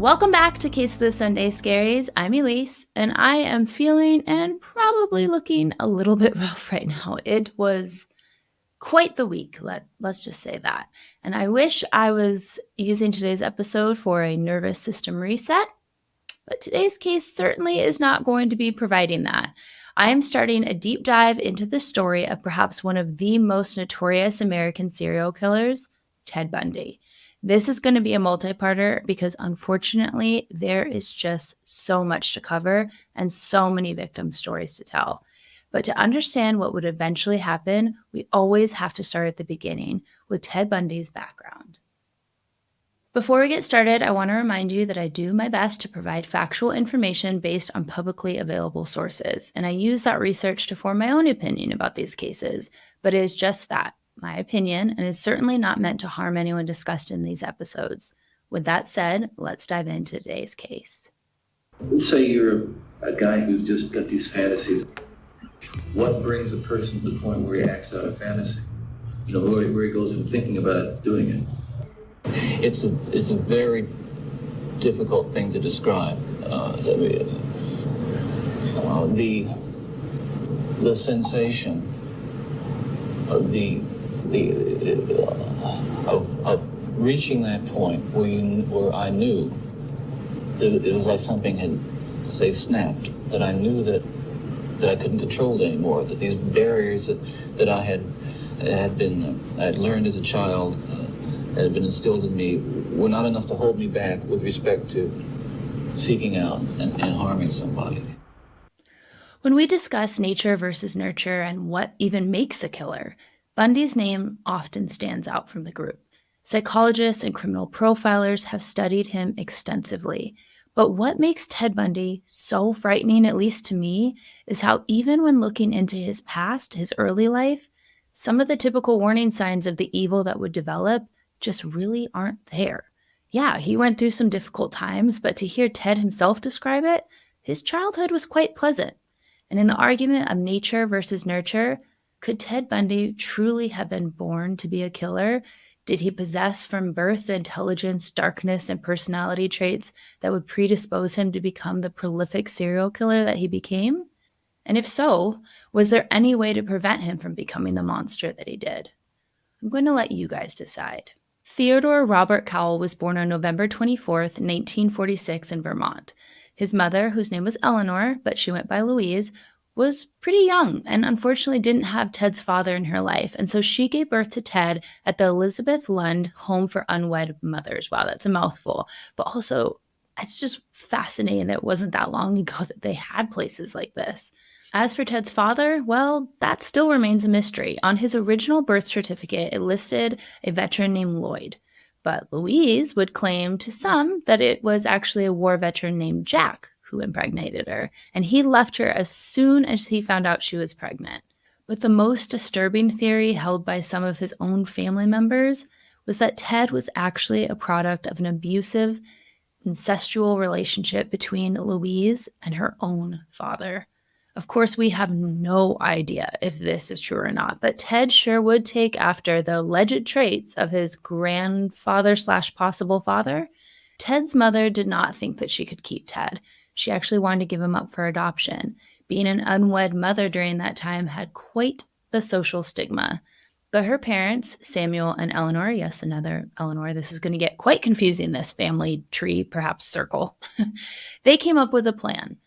Welcome back to Case of the Sunday Scaries. I'm Elyse, and I am feeling and probably looking a little bit rough right now. It was quite the week, let's just say that. And I wish I was using today's episode for a nervous system reset, but today's case certainly is not going to be providing that. I am starting a deep dive into the story of perhaps one of the most notorious American serial killers, Ted Bundy. This is going to be a multi-parter because unfortunately, there is just so much to cover and so many victim stories to tell. But to understand what would eventually happen, we always have to start at the beginning with Ted Bundy's background. Before we get started, I want to remind you that I do my best to provide factual information based on publicly available sources, and I use that research to form my own opinion about these cases, but it is just that, my opinion, and is certainly not meant to harm anyone discussed in these episodes. With that said, let's dive into today's case. Let's say you're a guy who's just got these fantasies. What brings a person to the point where he acts out a fantasy? You know, where he goes from thinking about it, doing it. It's a very difficult thing to describe. The sensation of of reaching that point where I knew it was like something had, say, snapped. That I knew that I couldn't control it anymore. That these barriers that I had learned as a child. That had been instilled in me were not enough to hold me back with respect to seeking out and harming somebody. When we discuss nature versus nurture and what even makes a killer, Bundy's name often stands out from the group. Psychologists and criminal profilers have studied him extensively. But what makes Ted Bundy so frightening, at least to me, is how even when looking into his past, his early life, some of the typical warning signs of the evil that would develop just really aren't there. Yeah, he went through some difficult times, but to hear Ted himself describe it, his childhood was quite pleasant. And in the argument of nature versus nurture, could Ted Bundy truly have been born to be a killer? Did he possess from birth the intelligence, darkness, and personality traits that would predispose him to become the prolific serial killer that he became? And if so, was there any way to prevent him from becoming the monster that he did? I'm going to let you guys decide. Theodore Robert Cowell was born on November 24th, 1946 in Vermont. His mother, whose name was Eleanor, but she went by Louise, was pretty young and unfortunately didn't have Ted's father in her life, and so she gave birth to Ted at the Elizabeth Lund Home for Unwed Mothers. Wow, that's a mouthful. But also, it's just fascinating that it wasn't that long ago that they had places like this. As for Ted's father, well, that still remains a mystery. On his original birth certificate, it listed a veteran named Lloyd. But Louise would claim to some that it was actually a war veteran named Jack who impregnated her, and he left her as soon as he found out she was pregnant. But the most disturbing theory held by some of his own family members was that Ted was actually a product of an abusive, incestual relationship between Louise and her own father. Of course, we have no idea if this is true or not, but Ted sure would take after the alleged traits of his grandfather/possible father. Ted's mother did not think that she could keep Ted. She actually wanted to give him up for adoption. Being an unwed mother during that time had quite the social stigma. But her parents, Samuel and Eleanor, yes, another Eleanor, this is going to get quite confusing, this family tree, perhaps circle. They came up with a plan.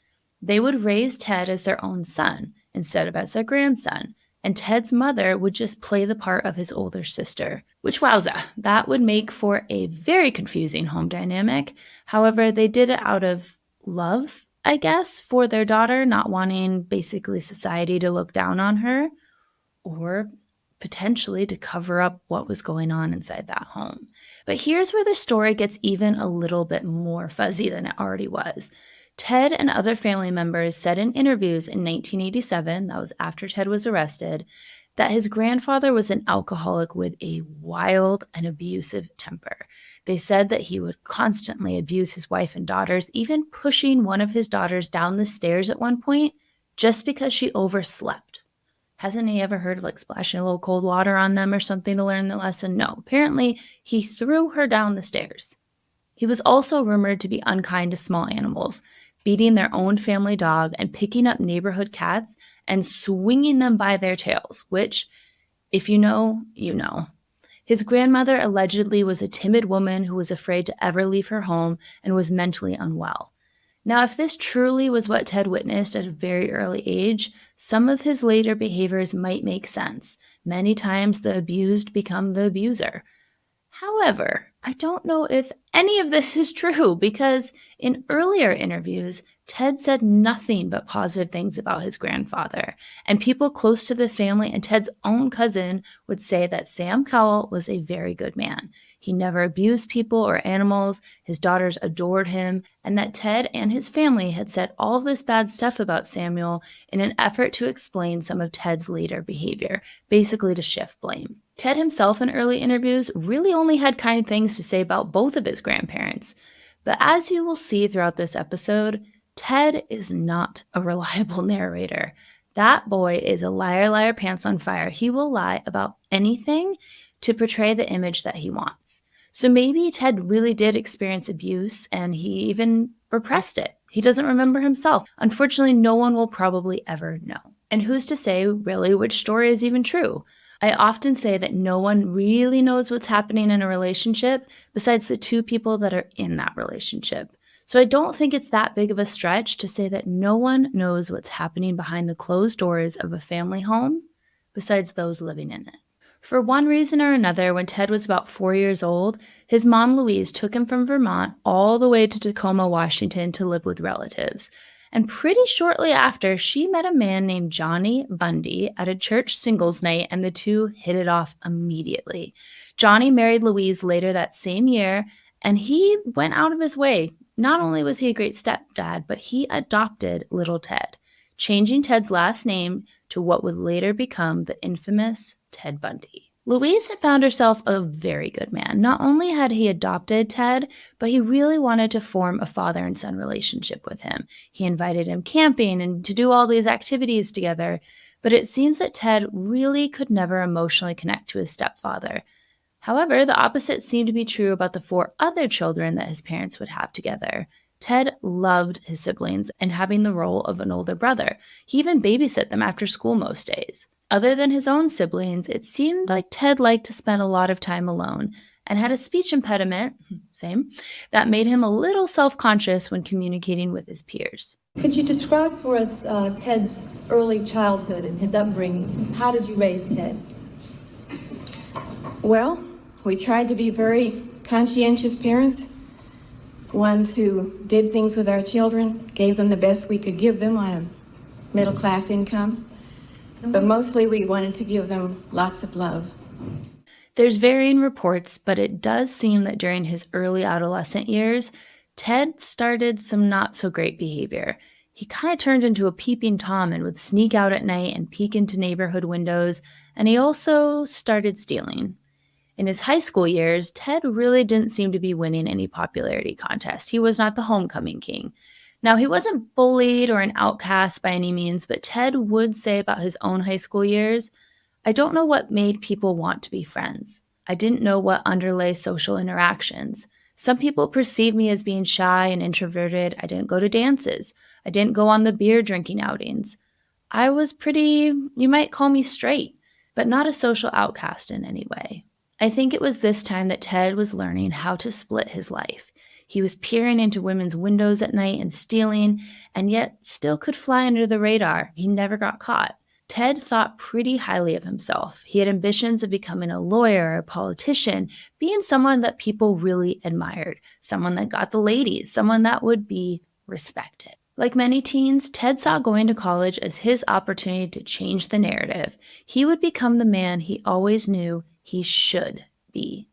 They would raise Ted as their own son instead of as their grandson, and Ted's mother would just play the part of his older sister, which, wowza, that would make for a very confusing home dynamic. However, they did it out of love, I guess, for their daughter, not wanting basically society to look down on her, or potentially to cover up what was going on inside that home. But here's where the story gets even a little bit more fuzzy than it already was. Ted and other family members said in interviews in 1987, that was after Ted was arrested, that his grandfather was an alcoholic with a wild and abusive temper. They said that he would constantly abuse his wife and daughters, even pushing one of his daughters down the stairs at one point just because she overslept. Hasn't he ever heard of like splashing a little cold water on them or something to learn the lesson? No, apparently he threw her down the stairs. He was also rumored to be unkind to small animals, beating their own family dog and picking up neighborhood cats and swinging them by their tails, which, if you know, you know. His grandmother allegedly was a timid woman who was afraid to ever leave her home and was mentally unwell. Now, if this truly was what Ted witnessed at a very early age, some of his later behaviors might make sense. Many times the abused become the abuser. However, I don't know if any of this is true because in earlier interviews, Ted said nothing but positive things about his grandfather, and people close to the family and Ted's own cousin would say that Sam Cowell was a very good man. He never abused people or animals, his daughters adored him, and that Ted and his family had said all of this bad stuff about Samuel in an effort to explain some of Ted's later behavior, basically to shift blame. Ted himself in early interviews really only had kind things to say about both of his grandparents. But as you will see throughout this episode, Ted is not a reliable narrator. That boy is a liar, liar, pants on fire. He will lie about anything to portray the image that he wants. So maybe Ted really did experience abuse and he even repressed it. He doesn't remember himself. Unfortunately, no one will probably ever know. And who's to say really which story is even true? I often say that no one really knows what's happening in a relationship besides the two people that are in that relationship. So I don't think it's that big of a stretch to say that no one knows what's happening behind the closed doors of a family home besides those living in it. For one reason or another, when Ted was about 4 years old, his mom Louise took him from Vermont all the way to Tacoma, Washington to live with relatives. And pretty shortly after, she met a man named Johnny Bundy at a church singles night, and the two hit it off immediately. Johnny married Louise later that same year, and he went out of his way. Not only was he a great stepdad, but he adopted little Ted, changing Ted's last name to what would later become the infamous Ted Bundy. Louise had found herself a very good man. Not only had he adopted Ted, but he really wanted to form a father and son relationship with him. He invited him camping and to do all these activities together, but it seems that Ted really could never emotionally connect to his stepfather. However, the opposite seemed to be true about the 4 other children that his parents would have together. Ted loved his siblings and having the role of an older brother. He even babysat them after school most days. Other than his own siblings, it seemed like Ted liked to spend a lot of time alone and had a speech impediment, same, that made him a little self-conscious when communicating with his peers. Could you describe for us Ted's early childhood and his upbringing? How did you raise Ted? Well, we tried to be very conscientious parents, ones who did things with our children, gave them the best we could give them on a middle-class income. But mostly we wanted to give them lots of love. There's varying reports, but it does seem that during his early adolescent years, Ted started some not so great behavior. He kind of turned into a peeping Tom and would sneak out at night and peek into neighborhood windows, and he also started stealing. In his high school years, Ted really didn't seem to be winning any popularity contest. He was not the homecoming king. Now, he wasn't bullied or an outcast by any means, but Ted would say about his own high school years, "I don't know what made people want to be friends. I didn't know what underlay social interactions. Some people perceived me as being shy and introverted. I didn't go to dances. I didn't go on the beer drinking outings. I was pretty, you might call me straight, but not a social outcast in any way." I think it was this time that Ted was learning how to split his life. He was peering into women's windows at night and stealing, and yet still could fly under the radar. He never got caught. Ted thought pretty highly of himself. He had ambitions of becoming a lawyer, a politician, being someone that people really admired, someone that got the ladies, someone that would be respected. Like many teens, Ted saw going to college as his opportunity to change the narrative. He would become the man he always knew he should be.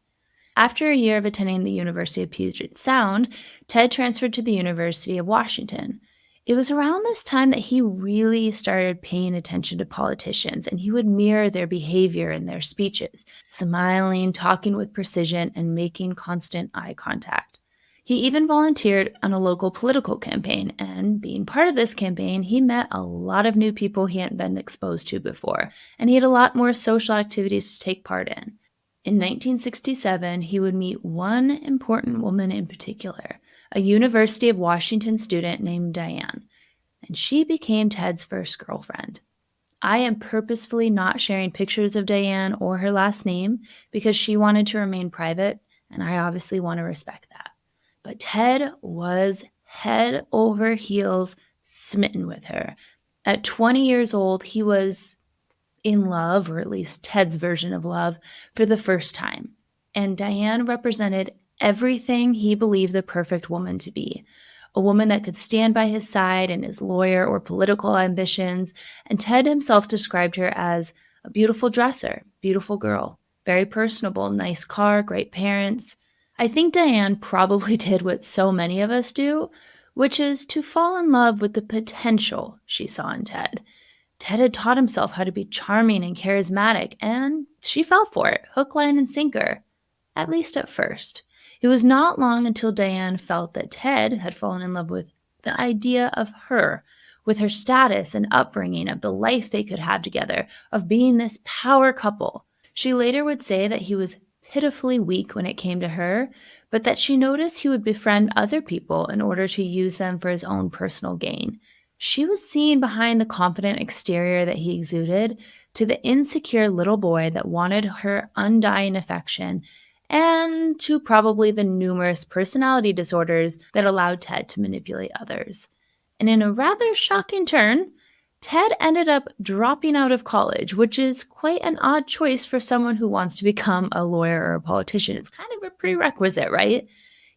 After a year of attending the University of Puget Sound, Ted transferred to the University of Washington. It was around this time that he really started paying attention to politicians, and he would mirror their behavior in their speeches, smiling, talking with precision, and making constant eye contact. He even volunteered on a local political campaign, and being part of this campaign, he met a lot of new people he hadn't been exposed to before, and he had a lot more social activities to take part in. In 1967, he would meet one important woman in particular, a University of Washington student named Diane, and she became Ted's first girlfriend. I am purposefully not sharing pictures of Diane or her last name because she wanted to remain private, and I obviously want to respect that. But Ted was head over heels smitten with her. At 20 years old, he was in love, or at least Ted's version of love, for the first time. And Diane represented everything he believed the perfect woman to be. A woman that could stand by his side in his lawyer or political ambitions. And Ted himself described her as a beautiful dresser, beautiful girl, very personable, nice car, great parents. I think Diane probably did what so many of us do, which is to fall in love with the potential she saw in Ted. Ted had taught himself how to be charming and charismatic, and she fell for it, hook, line, and sinker, at least at first. It was not long until Diane felt that Ted had fallen in love with the idea of her, with her status and upbringing, of the life they could have together, of being this power couple. She later would say that he was pitifully weak when it came to her, but that she noticed he would befriend other people in order to use them for his own personal gain. She was seen behind the confident exterior that he exuded to the insecure little boy that wanted her undying affection, and to probably the numerous personality disorders that allowed Ted to manipulate others. And in a rather shocking turn, Ted ended up dropping out of college, which is quite an odd choice for someone who wants to become a lawyer or a politician. It's kind of a prerequisite, right?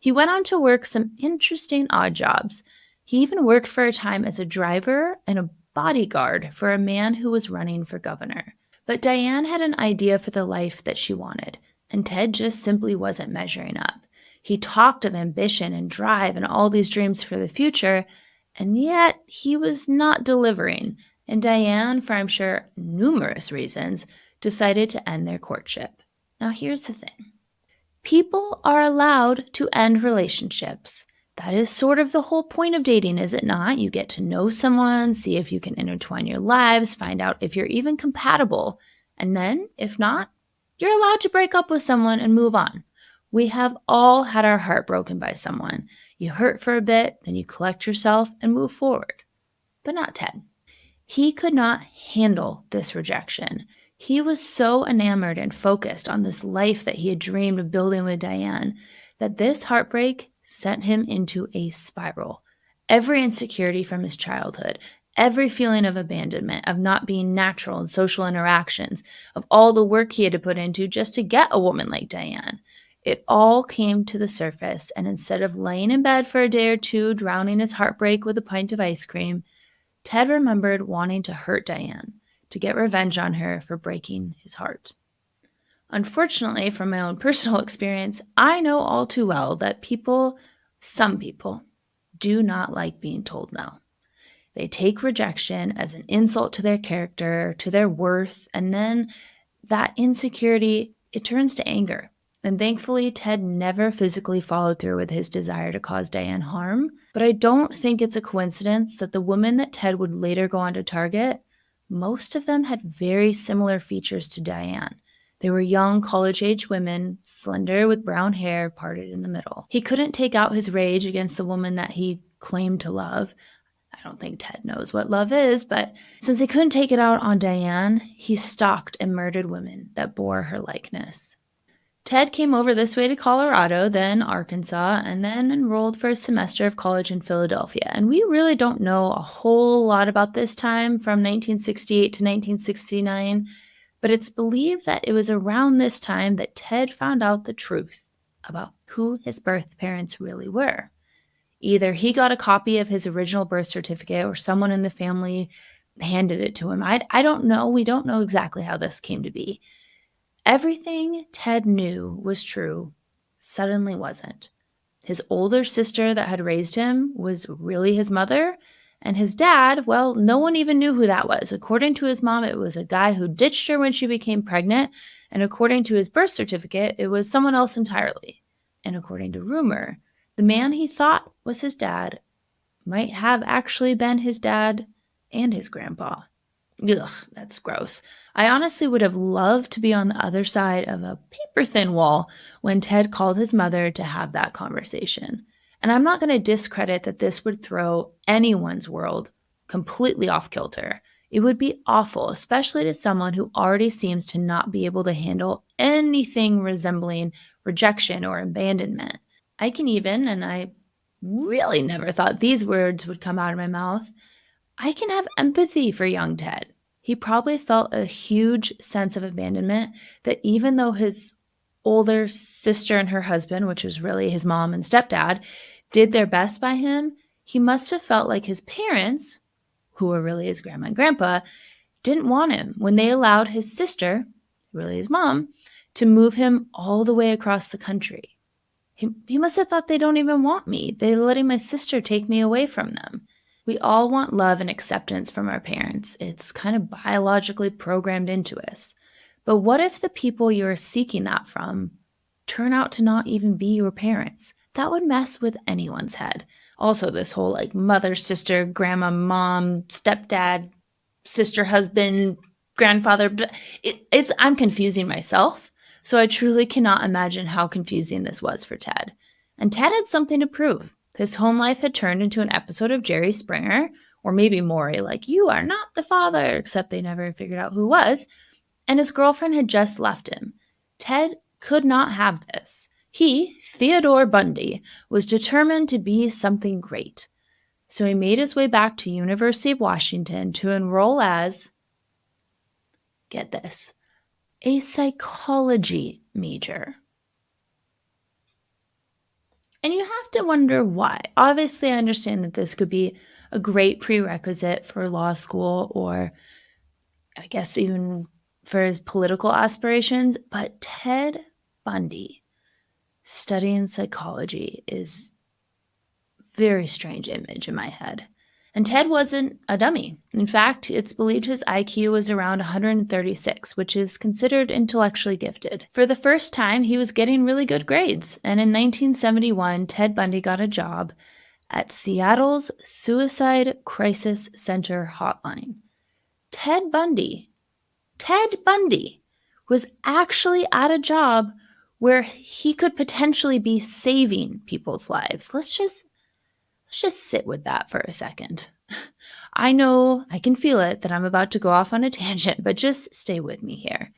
He went on to work some interesting odd jobs. He even worked for a time as a driver and a bodyguard for a man who was running for governor. But Diane had an idea for the life that she wanted, and Ted just simply wasn't measuring up. He talked of ambition and drive and all these dreams for the future, and yet he was not delivering. And Diane, for I'm sure numerous reasons, decided to end their courtship. Now here's the thing. People are allowed to end relationships. That is sort of the whole point of dating, is it not? You get to know someone, see if you can intertwine your lives, find out if you're even compatible. And then, if not, you're allowed to break up with someone and move on. We have all had our heart broken by someone. You hurt for a bit, then you collect yourself and move forward. But not Ted. He could not handle this rejection. He was so enamored and focused on this life that he had dreamed of building with Diane that this heartbreak sent him into a spiral. Every insecurity from his childhood, every feeling of abandonment, of not being natural in social interactions, of all the work he had to put into just to get a woman like Diane. It all came to the surface, and instead of laying in bed for a day or two, drowning his heartbreak with a pint of ice cream, Ted remembered wanting to hurt Diane, to get revenge on her for breaking his heart. Unfortunately, from my own personal experience, I know all too well that some people, do not like being told no. They take rejection as an insult to their character, to their worth, and then that insecurity, it turns to anger. And thankfully, Ted never physically followed through with his desire to cause Diane harm, but I don't think it's a coincidence that the women that Ted would later go on to target, most of them had very similar features to Diane. They were young, college-age women, slender with brown hair parted in the middle. He couldn't take out his rage against the woman that he claimed to love. I don't think Ted knows what love is, but since he couldn't take it out on Diane, he stalked and murdered women that bore her likeness. Ted came over this way to Colorado, then Arkansas, and then enrolled for a semester of college in Philadelphia. And we really don't know a whole lot about this time from 1968 to 1969, but it's believed that it was around this time that Ted found out the truth about who his birth parents really were. Either he got a copy of his original birth certificate or someone in the family handed it to him. I don't know. We don't know exactly how this came to be. Everything Ted knew was true suddenly wasn't. His older sister that had raised him was really his mother, and his dad, well, no one even knew who that was. According to his mom, it was a guy who ditched her when she became pregnant, and according to his birth certificate, it was someone else entirely. And according to rumor, the man he thought was his dad might have actually been his dad and his grandpa. Ugh, that's gross. I honestly would have loved to be on the other side of a paper-thin wall when Ted called his mother to have that conversation. And I'm not going to discredit that this would throw anyone's world completely off kilter. It would be awful, especially to someone who already seems to not be able to handle anything resembling rejection or abandonment. I can even, and I really never thought these words would come out of my mouth, I can have empathy for young Ted. He probably felt a huge sense of abandonment that even though his older sister and her husband, which was really his mom and stepdad, did their best by him, he must have felt like his parents, who were really his grandma and grandpa, didn't want him when they allowed his sister, really his mom, to move him all the way across the country. He must have thought they don't even want me. They're letting my sister take me away from them. We all want love and acceptance from our parents. It's kind of biologically programmed into us. But what if the people you're seeking that from turn out to not even be your parents? That would mess with anyone's head. Also, this whole like mother, sister, grandma, mom, stepdad, sister, husband, grandfather, I'm confusing myself. So I truly cannot imagine how confusing this was for Ted. And Ted had something to prove. His home life had turned into an episode of Jerry Springer, or maybe Maury, like, you are not the father, except they never figured out who was. And his girlfriend had just left him. Ted could not have this. He, Theodore Bundy, was determined to be something great. So he made his way back to University of Washington to enroll as, get this, a psychology major. And you have to wonder why. Obviously, I understand that this could be a great prerequisite for law school, or I guess even for his political aspirations, but Ted Bundy studying psychology is a very strange image in my head. And Ted wasn't a dummy. In fact, it's believed his IQ was around 136, which is considered intellectually gifted. For the first time, he was getting really good grades. And in 1971, Ted Bundy got a job at Seattle's Suicide Crisis Center hotline. Ted Bundy was actually at a job where he could potentially be saving people's lives. Let's just sit with that for a second. I know, I can feel it, that I'm about to go off on a tangent, but just stay with me here.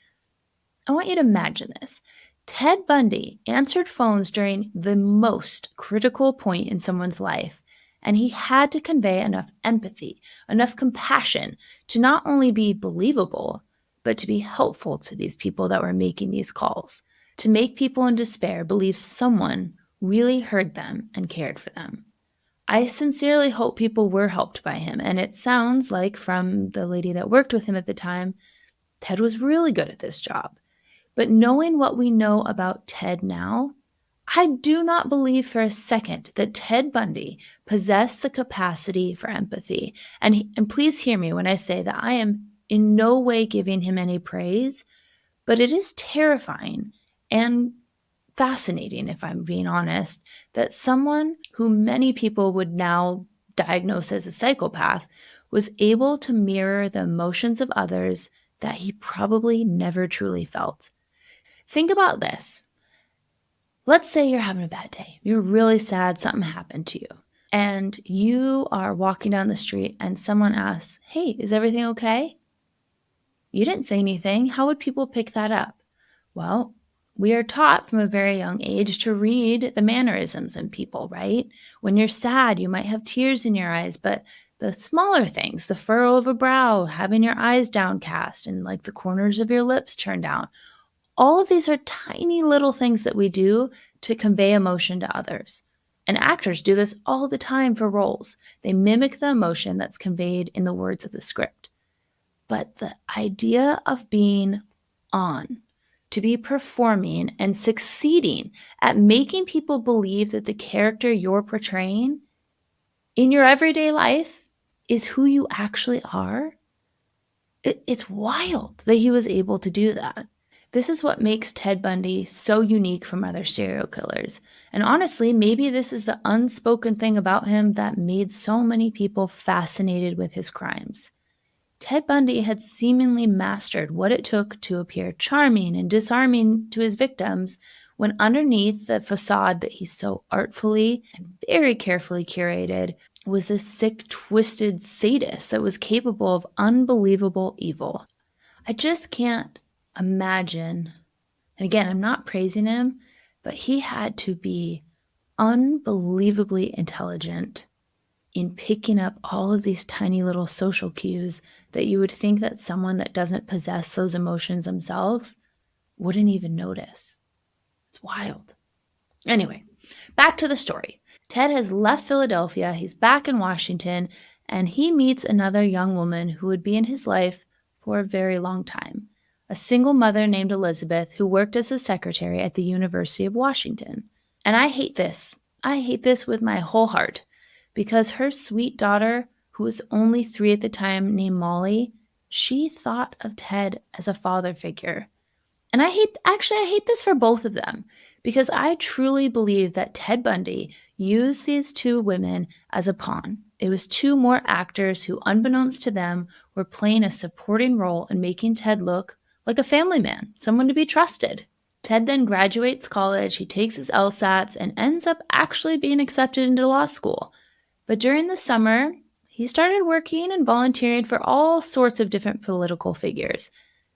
I want you to imagine this. Ted Bundy answered phones during the most critical point in someone's life, and he had to convey enough empathy, enough compassion to not only be believable, but to be helpful to these people that were making these calls, to make people in despair believe someone really heard them and cared for them. I sincerely hope people were helped by him, and it sounds like from the lady that worked with him at the time, Ted was really good at this job. But knowing what we know about Ted now, I do not believe for a second that Ted Bundy possessed the capacity for empathy. And please hear me when I say that I am in no way giving him any praise, but it is terrifying and fascinating, if I'm being honest, that someone who many people would now diagnose as a psychopath was able to mirror the emotions of others that he probably never truly felt. Think about this. Let's say you're having a bad day. You're really sad, something happened to you. And you are walking down the street and someone asks, "Hey, is everything okay?" You didn't say anything. How would people pick that up? Well, we are taught from a very young age to read the mannerisms in people, right? When you're sad, you might have tears in your eyes, but the smaller things, the furrow of a brow, having your eyes downcast, and like the corners of your lips turned down, all of these are tiny little things that we do to convey emotion to others. And actors do this all the time for roles. They mimic the emotion that's conveyed in the words of the script. But the idea of being on, to be performing and succeeding at making people believe that the character you're portraying in your everyday life is who you actually are, it's wild that he was able to do that. This is what makes Ted Bundy so unique from other serial killers. And honestly, maybe this is the unspoken thing about him that made so many people fascinated with his crimes. Ted Bundy had seemingly mastered what it took to appear charming and disarming to his victims when underneath the facade that he so artfully and very carefully curated was this sick, twisted sadist that was capable of unbelievable evil. I just can't imagine, and again, I'm not praising him, but he had to be unbelievably intelligent in picking up all of these tiny little social cues that you would think that someone that doesn't possess those emotions themselves wouldn't even notice. It's wild. Anyway, back to the story. Ted has left Philadelphia, he's back in Washington, and he meets another young woman who would be in his life for a very long time. A single mother named Elizabeth who worked as a secretary at the University of Washington. And I hate this. I hate this with my whole heart because her sweet daughter, who was only 3 at the time, named Molly, she thought of Ted as a father figure. And I hate this for both of them because I truly believe that Ted Bundy used these 2 women as a pawn. It was 2 more actors who, unbeknownst to them, were playing a supporting role in making Ted look like a family man, someone to be trusted. Ted then graduates college, he takes his LSATs, and ends up actually being accepted into law school. But during the summer, he started working and volunteering for all sorts of different political figures.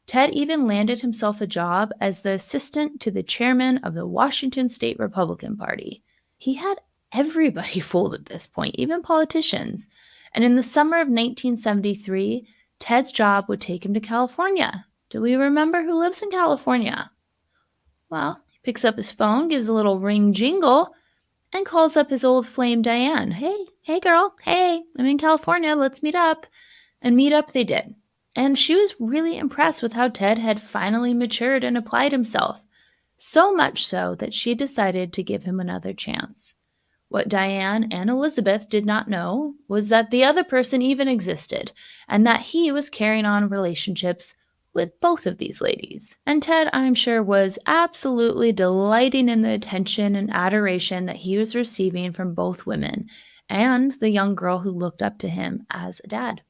Ted even landed himself a job as the assistant to the chairman of the Washington State Republican Party. He had everybody fooled at this point, even politicians. And in the summer of 1973, Ted's job would take him to California. Do we remember who lives in California? Well, he picks up his phone, gives a little ring jingle, and calls up his old flame Diane. Hey girl, hey, I'm in California, let's meet up. And meet up they did. And she was really impressed with how Ted had finally matured and applied himself. So much so that she decided to give him another chance. What Diane and Elizabeth did not know was that the other person even existed, and that he was carrying on relationships with both of these ladies. And Ted, I'm sure, was absolutely delighting in the attention and adoration that he was receiving from both women and the young girl who looked up to him as a dad.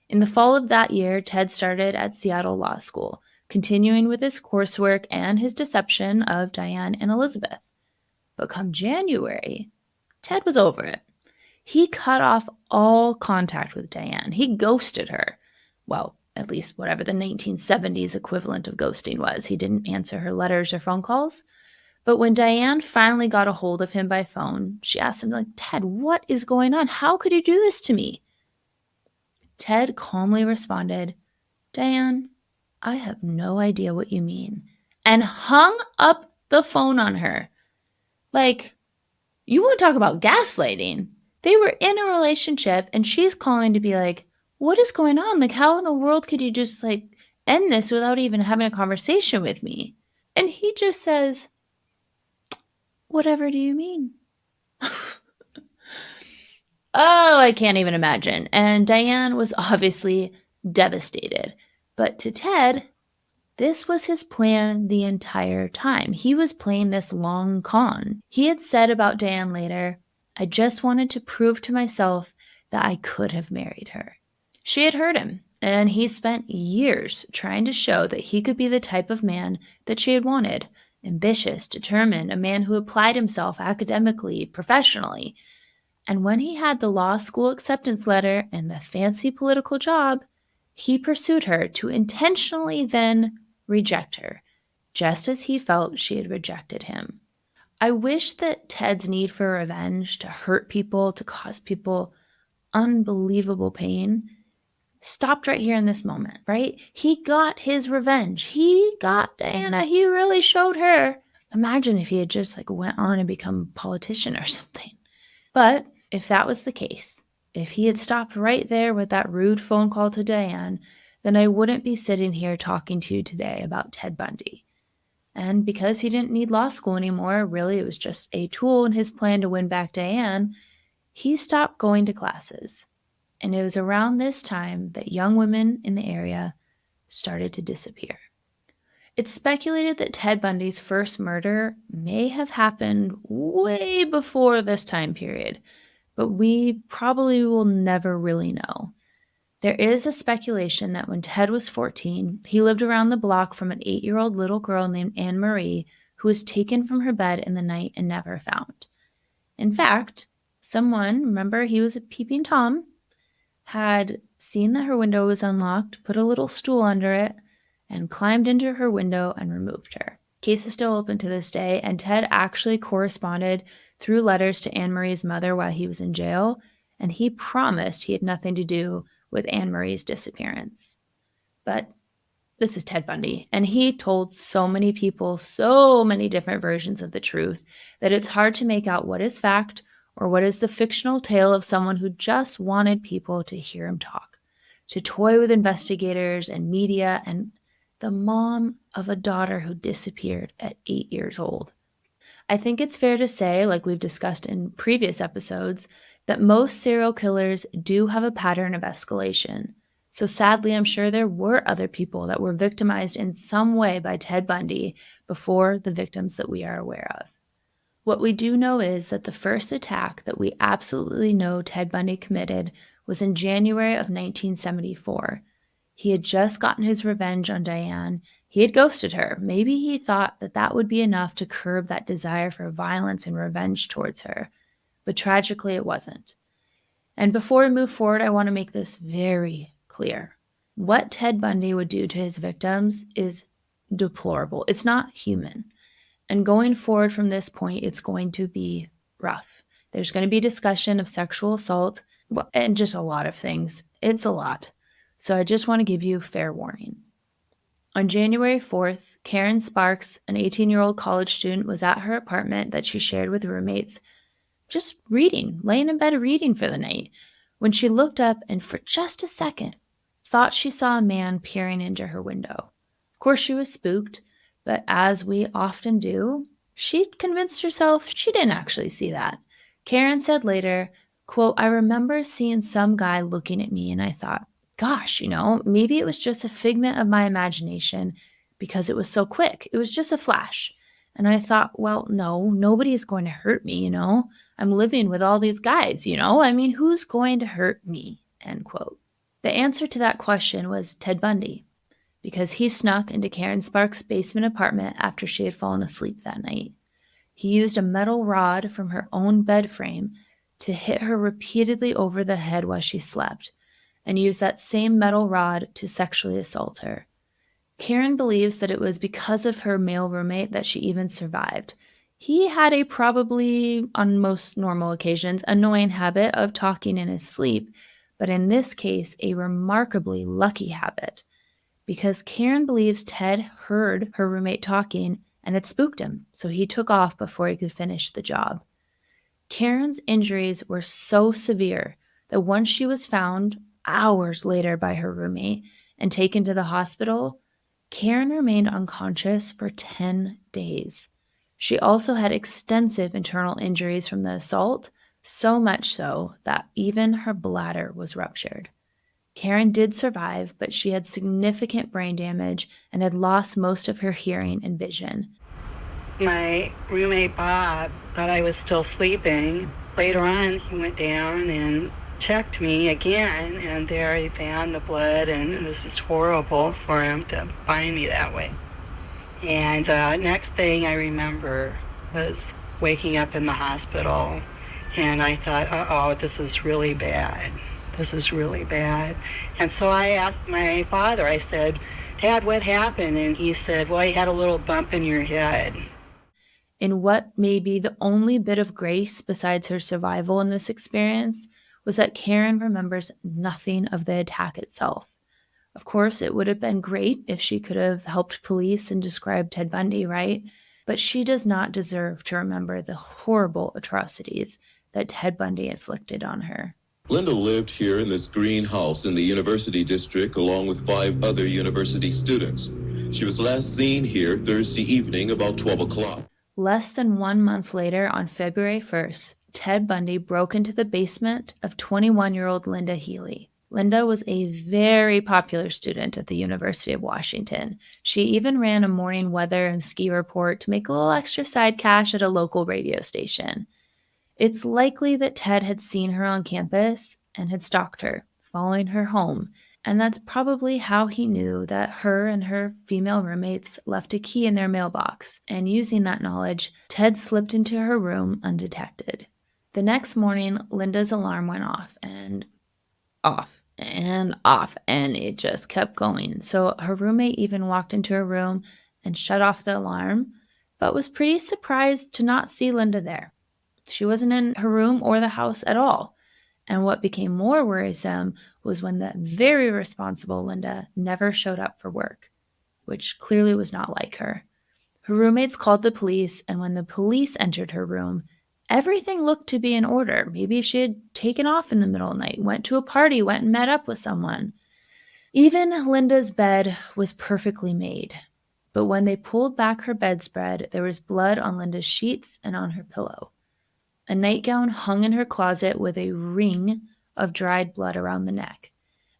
In the fall of that year, Ted started at Seattle Law School, continuing with his coursework and his deception of Diane and Elizabeth. But come January, Ted was over it. He cut off all contact with Diane. He ghosted her. Well, at least whatever the 1970s equivalent of ghosting was. He didn't answer her letters or phone calls. But when Diane finally got a hold of him by phone, she asked him, Ted, what is going on? How could you do this to me? Ted calmly responded, Diane, I have no idea what you mean, and hung up the phone on her. You want to talk about gaslighting? They were in a relationship, and she's calling to be what is going on? How in the world could you just, end this without even having a conversation with me? And he just says, whatever do you mean? Oh, I can't even imagine. And Diane was obviously devastated. But to Ted, this was his plan the entire time. He was playing this long con. He had said about Diane later, I just wanted to prove to myself that I could have married her. She had hurt him, and he spent years trying to show that he could be the type of man that she had wanted. Ambitious, determined, a man who applied himself academically, professionally. And when he had the law school acceptance letter and the fancy political job, he pursued her to intentionally then reject her, just as he felt she had rejected him. I wish that Ted's need for revenge, to hurt people, to cause people unbelievable pain, stopped right here in this moment, right? He got his revenge. He got Diana. He really showed her. Imagine if he had just went on and become a politician or something. But if that was the case, if he had stopped right there with that rude phone call to Diane, then I wouldn't be sitting here talking to you today about Ted Bundy. And because he didn't need law school anymore, really it was just a tool in his plan to win back Diane, he stopped going to classes. And it was around this time that young women in the area started to disappear. It's speculated that Ted Bundy's first murder may have happened way before this time period, but we probably will never really know. There is a speculation that when Ted was 14, he lived around the block from an 8-year-old little girl named Anne Marie, who was taken from her bed in the night and never found. In fact, someone, remember he was a peeping Tom, had seen that her window was unlocked, put a little stool under it, and climbed into her window and removed her. Case is still open to this day, and Ted actually corresponded through letters to Anne Marie's mother while he was in jail, and he promised he had nothing to do with Anne Marie's disappearance. But this is Ted Bundy, and he told so many people so many different versions of the truth that it's hard to make out what is fact or what is the fictional tale of someone who just wanted people to hear him talk, to toy with investigators and media and the mom of a daughter who disappeared at 8 years old. I think it's fair to say, like we've discussed in previous episodes, that most serial killers do have a pattern of escalation. So sadly, I'm sure there were other people that were victimized in some way by Ted Bundy before the victims that we are aware of. What we do know is that the first attack that we absolutely know Ted Bundy committed was in January of 1974. He had just gotten his revenge on Diane. He had ghosted her. Maybe he thought that that would be enough to curb that desire for violence and revenge towards her. But tragically, it wasn't. And before we move forward, I want to make this very clear. What Ted Bundy would do to his victims is deplorable. It's not human. And going forward from this point, it's going to be rough. There's going to be discussion of sexual assault and just a lot of things. It's a lot. So I just want to give you fair warning. On January 4th, Karen Sparks, an 18-year-old college student, was at her apartment that she shared with roommates, just reading, laying in bed reading for the night, when she looked up and for just a second thought she saw a man peering into her window. Of course, she was spooked, but as we often do, she convinced herself she didn't actually see that. Karen said later, quote, "I remember seeing some guy looking at me and I thought, gosh, maybe it was just a figment of my imagination because it was so quick. It was just a flash. And I thought, well, no, nobody's going to hurt me, I'm living with all these guys, who's going to hurt me?" End quote. The answer to that question was Ted Bundy, because he snuck into Karen Sparks' basement apartment after she had fallen asleep that night. He used a metal rod from her own bed frame to hit her repeatedly over the head while she slept, and used that same metal rod to sexually assault her. Karen believes that it was because of her male roommate that she even survived. He had a probably, on most normal occasions, annoying habit of talking in his sleep, but in this case, a remarkably lucky habit, because Karen believes Ted heard her roommate talking and it spooked him, so he took off before he could finish the job. Karen's injuries were so severe that once she was found hours later by her roommate and taken to the hospital, Karen remained unconscious for 10 days. She also had extensive internal injuries from the assault, so much so that even her bladder was ruptured. Karen did survive, but she had significant brain damage and had lost most of her hearing and vision. My roommate Bob thought I was still sleeping. Later on, he went down and checked me again, and there he found the blood, and this is horrible for him to find me that way. And next thing I remember was waking up in the hospital, and I thought, uh-oh, this is really bad. This is really bad. And so I asked my father, I said, "Dad, what happened?" And he said, "Well, you had a little bump in your head." In what may be the only bit of grace besides her survival in this experience was that Karen remembers nothing of the attack itself. Of course, it would have been great if she could have helped police and described Ted Bundy, right? But she does not deserve to remember the horrible atrocities that Ted Bundy inflicted on her. Lynda lived here in this green house in the University District along with 5 other university students. She was last seen here Thursday evening about 12 o'clock. Less than 1 month later, on February 1st, Ted Bundy broke into the basement of 21-year-old Lynda Healy. Lynda was a very popular student at the University of Washington. She even ran a morning weather and ski report to make a little extra side cash at a local radio station. It's likely that Ted had seen her on campus and had stalked her, following her home. And that's probably how he knew that her and her female roommates left a key in their mailbox. And using that knowledge, Ted slipped into her room undetected. The next morning, Lynda's alarm went off and off and off, and it just kept going. So her roommate even walked into her room and shut off the alarm, but was pretty surprised to not see Lynda there. She wasn't in her room or the house at all. And what became more worrisome was when the very responsible Lynda never showed up for work, which clearly was not like her. Her roommates called the police, and when the police entered her room, everything looked to be in order. Maybe she had taken off in the middle of the night, went to a party, went and met up with someone. Even Lynda's bed was perfectly made. But when they pulled back her bedspread, there was blood on Lynda's sheets and on her pillow. A nightgown hung in her closet with a ring of dried blood around the neck,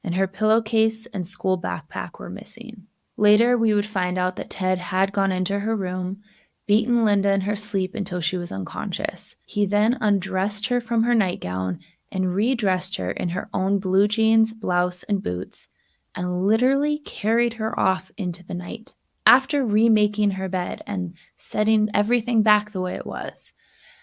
and her pillowcase and school backpack were missing. Later, we would find out that Ted had gone into her room, beaten Lynda in her sleep until she was unconscious. He then undressed her from her nightgown and redressed her in her own blue jeans, blouse, and boots, and literally carried her off into the night. After remaking her bed and setting everything back the way it was.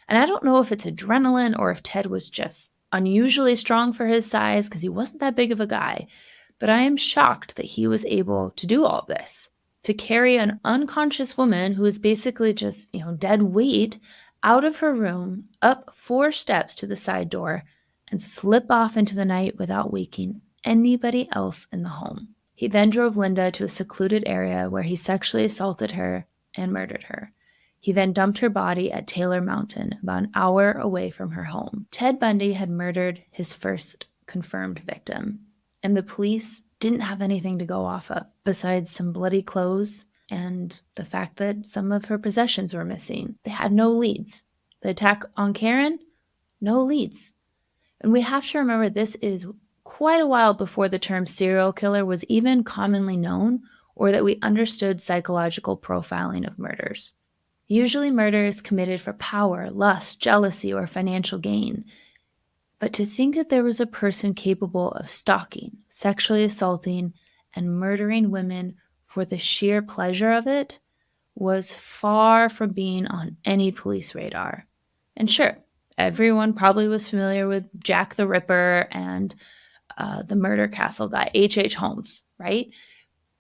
And I don't know if it's adrenaline or if Ted was just unusually strong for his size because he wasn't that big of a guy, but I am shocked that he was able to do all of this. To carry an unconscious woman who is basically just, dead weight out of her room, up 4 steps to the side door, and slip off into the night without waking anybody else in the home. He then drove Lynda to a secluded area where he sexually assaulted her and murdered her. He then dumped her body at Taylor Mountain, about an hour away from her home. Ted Bundy had murdered his first confirmed victim, and the police didn't have anything to go off of besides some bloody clothes and the fact that some of her possessions were missing. They had no leads. The attack on Karen, no leads. And we have to remember this is quite a while before the term serial killer was even commonly known or that we understood psychological profiling of murders. Usually murder is committed for power, lust, jealousy, or financial gain. But to think that there was a person capable of stalking, sexually assaulting, and murdering women for the sheer pleasure of it was far from being on any police radar. And sure, everyone probably was familiar with Jack the Ripper and the murder castle guy, H.H. Holmes, right?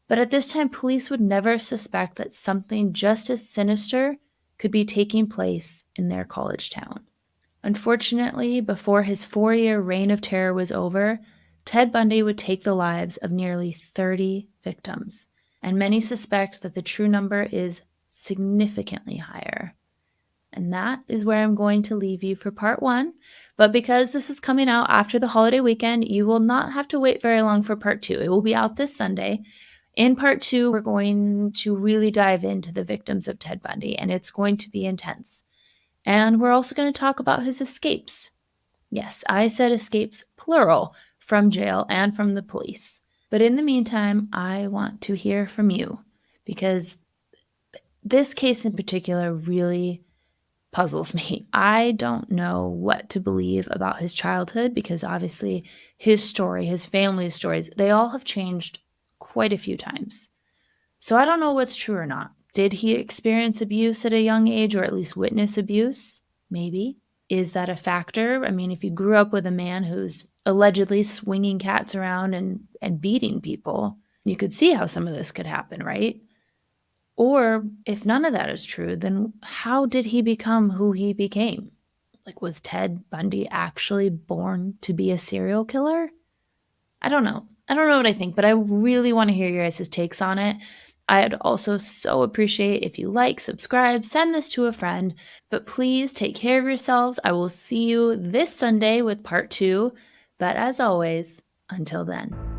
But at this time, police would never suspect that something just as sinister could be taking place in their college town. Unfortunately, before his 4-year reign of terror was over, Ted Bundy would take the lives of nearly 30 victims, and many suspect that the true number is significantly higher. And that is where I'm going to leave you for part 1. But because this is coming out after the holiday weekend, you will not have to wait very long for part 2. It will be out this Sunday. In part 2, we're going to really dive into the victims of Ted Bundy, and it's going to be intense. And we're also going to talk about his escapes. Yes, I said escapes, plural, from jail and from the police. But in the meantime, I want to hear from you, because this case in particular really puzzles me. I don't know what to believe about his childhood, because obviously his story, his family's stories, they all have changed quite a few times. So I don't know what's true or not. Did he experience abuse at a young age, or at least witness abuse? Maybe. Is that a factor? I mean, if you grew up with a man who's allegedly swinging cats around and beating people, you could see how some of this could happen, right? Or if none of that is true, then how did he become who he became? Like, was Ted Bundy actually born to be a serial killer? I don't know. I don't know what I think, but I really want to hear your guys' takes on it. I'd also so appreciate if you like, subscribe, send this to a friend, but please take care of yourselves. I will see you this Sunday with part 2, but as always, until then.